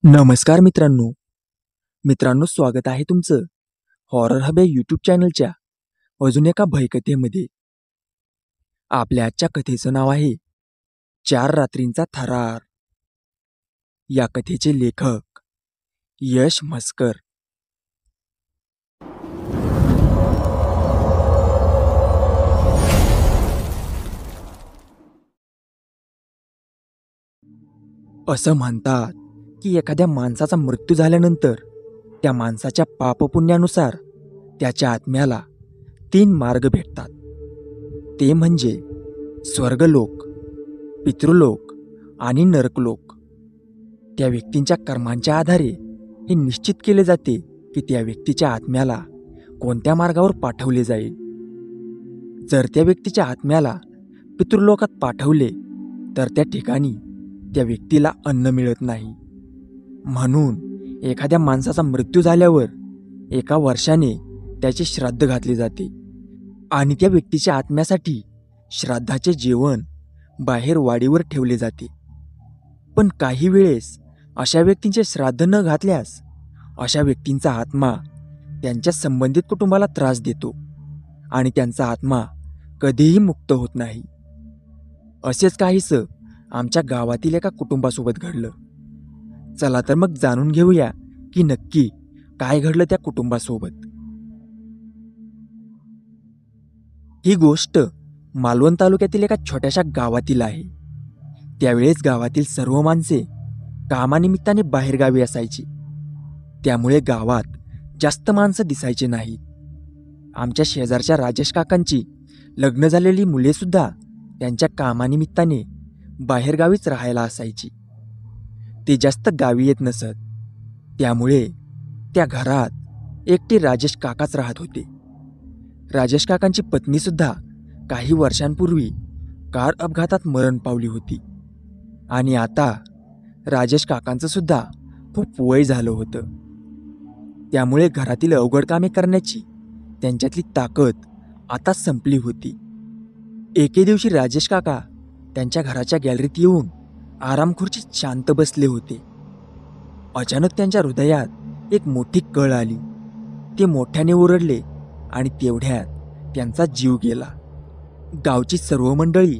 नमस्कार मित्रांनो स्वागत आहे तुमचं हॉरर हब या यूट्यूब चॅनलच्या अजून एका भयकथेमध्ये। आपल्या आजच्या कथेचं नाव आहे 4 रात्रींचा थरार। या कथेचे लेखक यश म्हस्कर। असं म्हणतात की एखाद्या माणसाचा मृत्यू झाल्यानंतर त्या माणसाच्या पापपुण्यानुसार त्याच्या आत्म्याला 3 मार्ग भेटतात। ते म्हणजे स्वर्गलोक, पितृलोक आणि नरकलोक। त्या व्यक्तींच्या कर्मांच्या आधारे हे निश्चित केले जाते की त्या व्यक्तीच्या आत्म्याला कोणत्या मार्गावर पाठवले जाईल। जर त्या व्यक्तीच्या आत्म्याला पितृलोकात पाठवले तर त्या ठिकाणी त्या व्यक्तीला अन्न मिळत नाही। म्हणून एखाद्या माणसाचा मृत्यू झाल्यावर 1 वर्षाने त्याचे श्राद्ध घातले जाते आणि त्या व्यक्तीच्या आत्म्यासाठी श्राद्धाचे जेवण बाहेर वाडीवर ठेवले जाते। पण काही वेळेस अशा व्यक्तींचे श्राद्ध न घातल्यास अशा व्यक्तींचा आत्मा त्यांच्या संबंधित कुटुंबाला त्रास देतो आणि त्यांचा आत्मा कधीही मुक्त होत नाही। असेच काहीसं आमच्या गावातील एका कुटुंबासोबत घडलं। चला तर मग जाणून घेऊया की नक्की काय घडलं त्या कुटुंबासोबत। ही गोष्ट मालवण तालुक्यातील एका छोट्याशा गावातील आहे। त्यावेळेस गावातील सर्व माणसे कामानिमित्ताने बाहेरगावी असायची, त्यामुळे गावात जास्त माणसं दिसायची नाहीत। आमच्या शेजारच्या राजेश काकांची लग्न झालेली मुले सुद्धा त्यांच्या कामानिमित्ताने बाहेरगावीच राहायला असायची। ते जास्त गावी येत नसत, त्यामुळे त्या घरात एकटे राजेश काकाच राहत होते। राजेश काकांची पत्नी सुद्धा काही वर्षांपूर्वी कार अपघातात मरण पावली होती आणि आता राजेश काकांचं सुद्धा खूप वय झालं होतं, त्यामुळे घरातील अवघड कामे करण्याची त्यांच्यातली ताकद आता संपली होती। एके दिवशी राजेश काका त्यांच्या घराच्या गॅलरीत येऊन आरामखुर्चीत शांत बसले होते। अचानक त्यांच्या हृदयात एक मोठी कळ आली। ते मोठ्याने ओरडले आणि तेवढ्यात त्यांचा जीव गेला। गावची सर्व मंडळी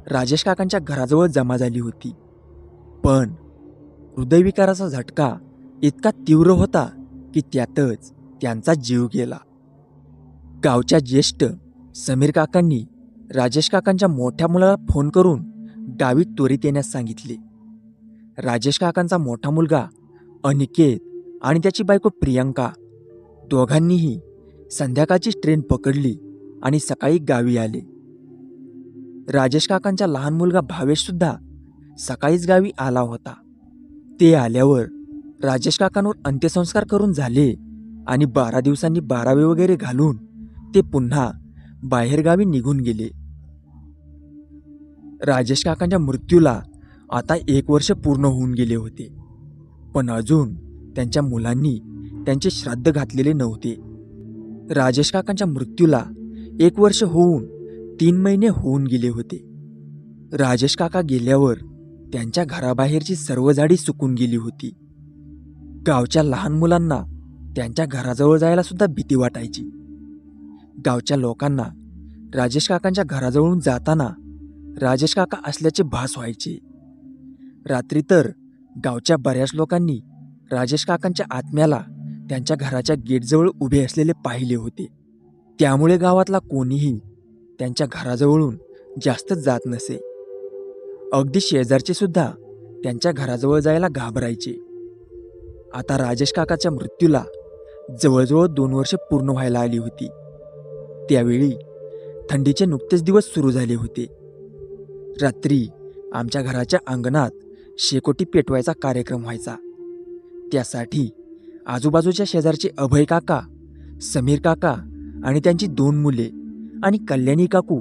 राजेश काकांच्या घराजवळ जमा झाली होती, पण हृदयविकाराचा झटका इतका तीव्र होता की त्यातच त्यांचा जीव गेला। गावच्या ज्येष्ठ समीर काकांनी राजेश काकांच्या मोठ्या मुलाला फोन करून गावी त्वरित येण्यास सांगितले। राजेश काकांचा मोठा मुलगा अनिकेत आणि त्याची बायको प्रियांका दोघांनीही संध्याकाळची ट्रेन पकडली आणि सकाळी गावी आले। राजेश काकांचा लहान मुलगा भावेश सुद्धा सकाळीच गावी आला होता। ते आल्यावर राजेश काकांवर अंत्यसंस्कार करून झाले आणि 12 दिवसांनी 12वे वगैरे घालून ते पुन्हा बाहेरगावी निघून गेले। राजेश काकांच्या मृत्यूला आता 1 वर्ष पूर्ण होऊन गेले होते, पण अजून त्यांच्या मुलांनी त्यांचे श्राद्ध घातलेले नव्हते। राजेश काकांच्या मृत्यूला 1 वर्ष होऊन 3 महिने होऊन गेले होते। राजेश काका गेल्यावर त्यांच्या घराबाहेरची सर्व झाडी सुकून गेली होती। गावच्या लहान मुलांना त्यांच्या घराजवळ जायला सुद्धा भीती वाटायची। गावच्या लोकांना राजेश काकांच्या घराजवळून जाताना राजेश काका असल्याचे भास व्हायचे। रात्री तर गावच्या बऱ्याच लोकांनी राजेश काकांच्या आत्म्याला त्यांच्या घराच्या गेटजवळ उभे असलेले पाहिले होते, त्यामुळे गावातला कोणीही त्यांच्या घराजवळून जास्त जात नसे। अगदी शेजारचे सुद्धा त्यांच्या घराजवळ जायला घाबरायचे। आता राजेश काकाच्या मृत्यूला जवळजवळ 2 वर्ष पूर्ण व्हायला आली होती। त्यावेळी थंडीचे नुकतेच दिवस सुरू झाले होते। रात्री आमच्या घराच्या अंगणात शेकोटी पेटवायचा कार्यक्रम व्हायचा। त्यासाठी आजूबाजूच्या शेजारचे अभय काका, समीर काका आणि त्यांची 2 मुले आणि कल्याणी काकू,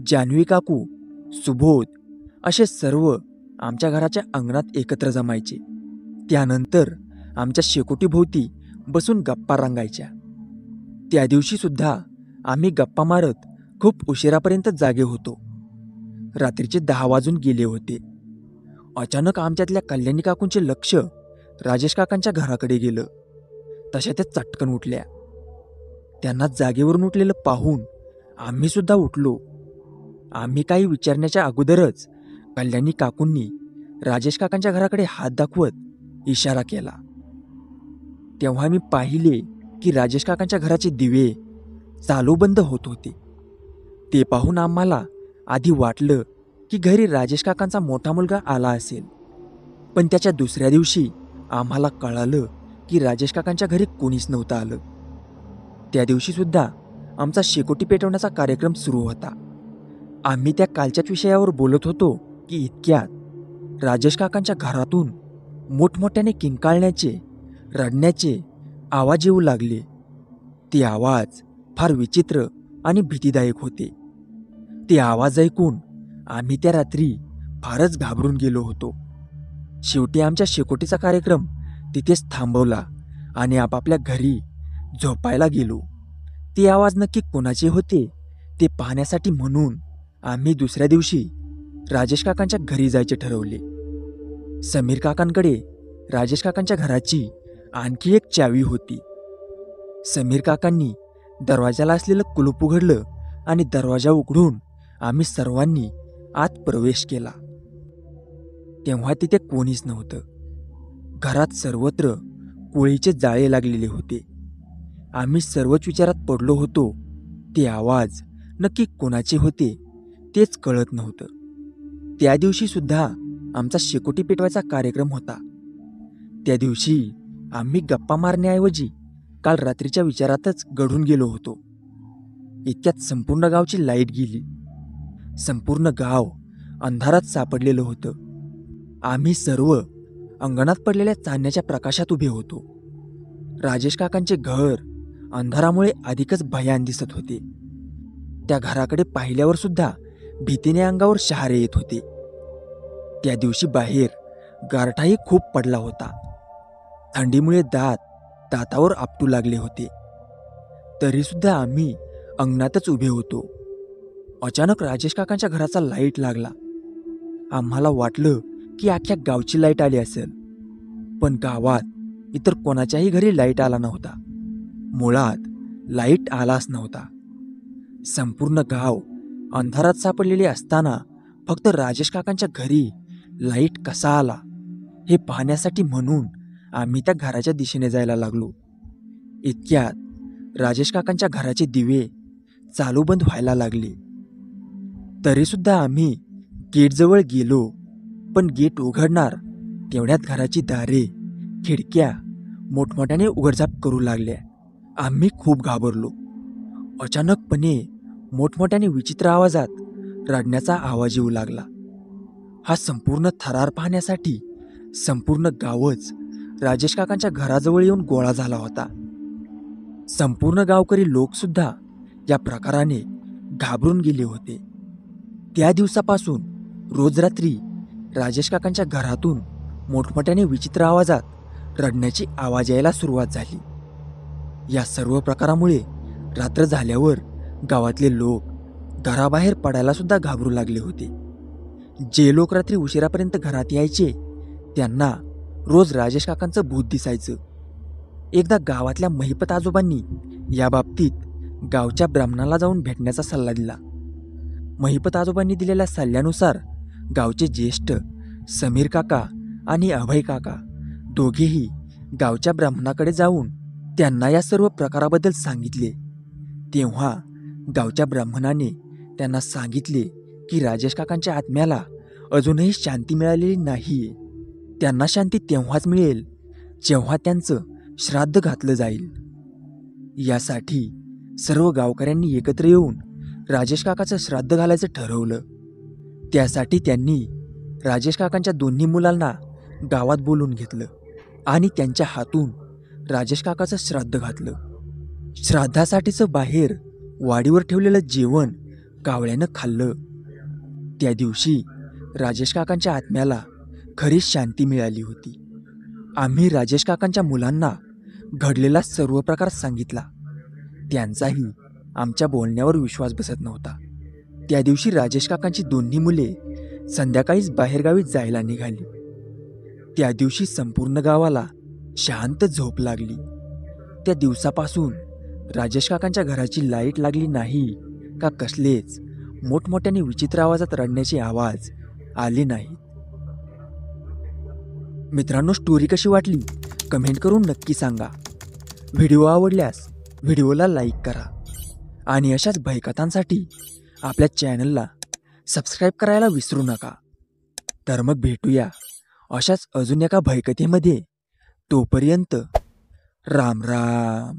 जान्हवी काकू, सुबोध असे सर्व आमच्या घराच्या अंगणात एकत्र जमायचे। त्यानंतर आमच्या शेकोटीभोवती बसून गप्पा रंगायच्या। त्या दिवशी सुद्धा आम्ही गप्पा मारत खूप उशिरापर्यंत जागे होतो। रात्रीचे 10 वाजून गेले होते। अचानक आमच्यातल्या कल्याणी काकूंचे लक्ष राजेश काकांच्या घराकडे गेलं. तशा त्या चटकन उठल्या. त्यांना जागेवरून उठलेलं पाहून आम्ही सुद्धा उठलो. आम्ही काही विचारण्याच्या अगोदरच कल्याणी काकूंनी राजेश काकांच्या घराकडे हात दाखवत इशारा केला. तेव्हा मी पाहिले की राजेश काकांच्या घराचे दिवे चालू बंद होत होते. ते पाहून आम्हाला आधी वाटलं की घरी राजेश काकांचा मोठा मुलगा आला असेल, पण त्याच्या दुसऱ्या दिवशी आम्हाला कळालं की राजेश काकांच्या घरी कोणीच नव्हतं आलं. त्या दिवशी सुद्धा आमचा शेकोटी पेटवण्याचा कार्यक्रम सुरू होता. आम्ही त्या कालच्याच विषयावर बोलत होतो की इतक्यात राजेश काकांच्या घरातून मोठमोठ्याने किंकाळण्याचे, रडण्याचे आवाज येऊ लागले. ते आवाज फार विचित्र आणि भीतीदायक होते. ते आवाज ऐकून आम्ही त्या रात्री फारच घाबरून गेलो होतो. शेवटी आमच्या शेकोटीचा कार्यक्रम तिथेच थांबवला आणि आपापल्या घरी झोपायला गेलो. ते आवाज नक्की कोणाचे होते ते पाहण्यासाठी म्हणून आम्ही दुसऱ्या दिवशी राजेश काकांच्या घरी जायचे ठरवले. समीर काकांकडे राजेश काकांच्या घराची आणखी एक चावी होती. समीर काकांनी दरवाजाला असलेलं कुलूप उघडलं आणि दरवाजा उघडून आम्ही सर्वांनी आत प्रवेश केला. तेव्हा तिथे कोणीच नव्हतं. घरात सर्वत्र कोळीचे जाळे लागलेले होते. आम्ही सर्वच विचारात पडलो होतो. ते आवाज नक्की कोणाचे होते तेच कळत नव्हतं. त्या दिवशी सुद्धा आमचा शेकोटी पेटवायचा कार्यक्रम होता. त्या दिवशी आम्ही गप्पा मारण्याऐवजी काल रात्रीच्या विचारातच गढून गेलो होतो. इतक्यात संपूर्ण गावची लाईट गेली. संपूर्ण गाव अंधारात सापडलेलं होतं. आम्ही सर्व अंगणात पडलेल्या चांदण्याच्या प्रकाशात उभे होतो. राजेश काकांचे घर अंधारामुळे अधिकच भयान दिसत होते. त्या घराकडे पाहिल्यावर सुद्धा भीतीने अंगावर शहारे येत होते. त्या दिवशी बाहेर गारठाही खूप पडला होता. थंडीमुळे दातावर आपटू लागले होते. तरी सुद्धा आम्ही अंगणातच उभे होतो. अचानक राजेश काकांच्या घराचा लाईट लागला. आम्हाला वाटलं की अख्ख्या गावची लाईट आली असेल, पण गावात इतर कोणाच्याही घरी लाईट आला नव्हता. मुळात लाईट आलाच नव्हता. संपूर्ण गाव अंधारात सापडलेले असताना फक्त राजेश काकांच्या घरी लाईट कसा आला हे पाहण्यासाठी म्हणून आम्ही त्या घराच्या दिशेने जायला लागलो. इतक्यात राजेश काकांच्या घराचे दिवे चालू बंद व्हायला लागले. तरी सुद्धा आम्ही गेटजवळ गेलो, पण गेट उघडणार तेवढ्यात घराची दारे, खिडक्या मोठमोठ्याने उघडझाप करू लागल्या. आम्ही खूप घाबरलो. अचानकपणे मोठमोठ्याने विचित्र आवाजात रडण्याचा आवाज येऊ लागला. हा संपूर्ण थरार पाहण्यासाठी संपूर्ण गावच राजेश काकांच्या घराजवळ येऊन गोळा झाला होता. संपूर्ण गावकरी लोक सुद्धा या प्रकाराने घाबरून गेले होते. त्या दिवसापासून रोज रात्री राजेश काकांच्या घरातून मोठमोठ्याने विचित्र आवाजात रडण्याची आवाज यायला सुरुवात झाली. या सर्व प्रकारामुळे रात्र झाल्यावर गावातले लोक घराबाहेर पडायला सुद्धा घाबरू लागले होते. जे लोक रात्री उशिरापर्यंत घरात यायचे त्यांना रोज राजेश काकांचं भूत दिसायचं. एकदा गावातल्या महिपत आजोबांनी या बाबतीत गावच्या ब्राह्मणाला जाऊन भेटण्याचा सल्ला दिला. महिपत आजोबांनी दिलेल्या सल्ल्यानुसार गावचे ज्येष्ठ समीर काका आणि अभय काका दोघेही गावच्या ब्राह्मणाकडे जाऊन त्यांना या सर्व प्रकाराबद्दल सांगितले. तेव्हा गावच्या ब्राह्मणाने त्यांना सांगितले की राजेश काकांच्या आत्म्याला अजूनही शांती मिळालेली नाहीये. त्यांना शांती तेव्हाच मिळेल जेव्हा त्यांचं श्राद्ध घातलं जाईल. यासाठी सर्व गावकऱ्यांनी एकत्र येऊन राजेश काकाचं श्राद्ध घालायचं ठरवलं. त्यासाठी त्यांनी राजेश काकांच्या दोन्ही मुलांना गावात बोलून घेतलं आणि त्यांच्या हातून राजेश काकाचं श्राद्ध घातलं. श्राद्धासाठीचं बाहेर वाडीवर ठेवलेलं जेवण कावळ्यानं खाल्लं. त्या दिवशी राजेश काकांच्या आत्म्याला खरीच शांती मिळाली होती. आम्ही राजेश काकांच्या मुलांना घडलेला सर्व प्रकार सांगितला. त्यांचाही आमच्या बोलण्यावर विश्वास बसत नव्हता. त्या दिवशी राजेश काकांची दोन्ही मुले संध्याकाळीच बाहेरगावी जायला निघाली. त्या दिवशी संपूर्ण गावाला शांत झोप लागली. त्या दिवसापासून राजेश काकांच्या घराची लाईट लागली नाही का कसलेच मोठमोठ्याने विचित्र आवाजात रडण्याचे आवाज आले नाहीत. मित्रांनो, स्टोरी कशी वाटली कमेंट करून नक्की सांगा. व्हिडिओ आवडल्यास व्हिडिओला लाईक करा आणि अशाच भयकथांसाठी आपल्या चॅनलला सबस्क्राईब करायला विसरू नका. तर मग भेटूया अशाच अजून एका भयकथेमध्ये. तोपर्यंत राम राम.